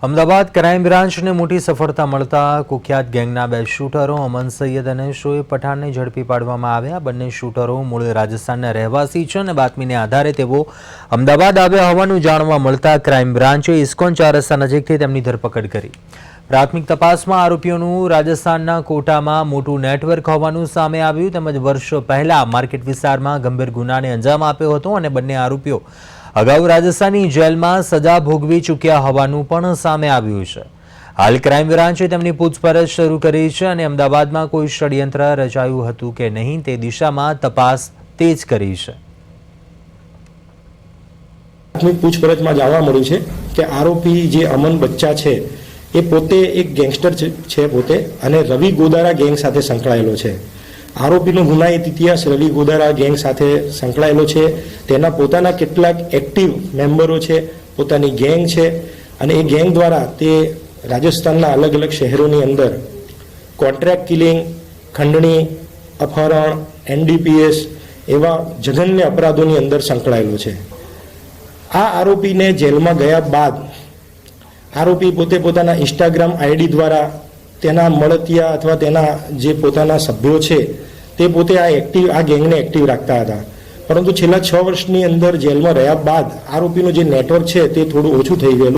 Ahmedabad crime બ્રાન્ચને મોટી સફળતા મળતા કુખ્યાત ગેંગના બે શૂટરો અમન સૈયદ અને શોએબ પઠાણને ઝડપી પાડવામાં આવ્યા। બંને શૂટરો મૂળ રાજસ્થાનના રહેવાસી છે અને બાતમીને આધારે તેઓ અમદાવાદ આવ્યા હોવાનું જાણવા મળતા ક્રાઇમ બ્રાન્ચે ઇસ્કોન ચાર રસ્તા નજીકથી તેમની ધરપકડ કરી। પ્રાથમિક તપાસમાં આરોપીઓનું રાજસ્થાનના કોટામાં મોટું નેટવર્ક હોવાનું સામે આવ્યું તેમજ વર્ષો પહેલા માર્કેટ વિસ્તારમાં ગંભીર ગુનાને અંજામ આપ્યો હતો અને બંને આરોપીઓ અગાઉ રાજસ્થાની જેલમાં સજા ભોગવી ચૂક્યા હોવાનું પણ સામે આવ્યું છે। હાલ ક્રાઇમ બ્રાન્ચે તેમની પૂછપરછ શરૂ કરી છે અને અમદાવાદમાં કોઈ ષડયંત્ર રચાયું હતું કે નહીં તે દિશામાં તપાસ તેજ કરી છે। પ્રાથમિક પૂછપરછમાં જાણવા મળ્યું છે કે આરોપી જે અમન બચ્ચા છે એ પોતે એક ગેંગસ્ટર છે પોતે અને રવિ ગોદારા ગેંગ સાથે સંકળાયેલો છે। આરોપીનો ગુનાહિત ઇતિહાસ રવિ ગોદારા ગેંગ સાથે સંકળાયેલો છે। તેના પોતાના કેટલાક એક્ટિવ મેમ્બરો છે, પોતાની ગેંગ છે અને એ ગેંગ દ્વારા તે રાજસ્થાનના અલગ અલગ શહેરોની અંદર કોન્ટ્રાક્ટ કિલિંગ, ખંડણી, અપહરણ, NDPS એવા જઘન્ય અપરાધોની અંદર સંકળાયેલો છે। આ આરોપીને જેલમાં ગયા બાદ આરોપી પોતે પોતાના ઇન્સ્ટાગ્રામ ID દ્વારા તેના મળતિયા અથવા તેના જે પોતાના સભ્યો છે તે પોતે આ ગેંગને એક્ટિવ રાખતા હતા, પરંતુ છેલ્લા 6 વર્ષની અંદર જેલમાં રહ્યા બાદ આરોપીનું જે નેટવર્ક છે તે થોડું ઓછું થઈ ગયેલું।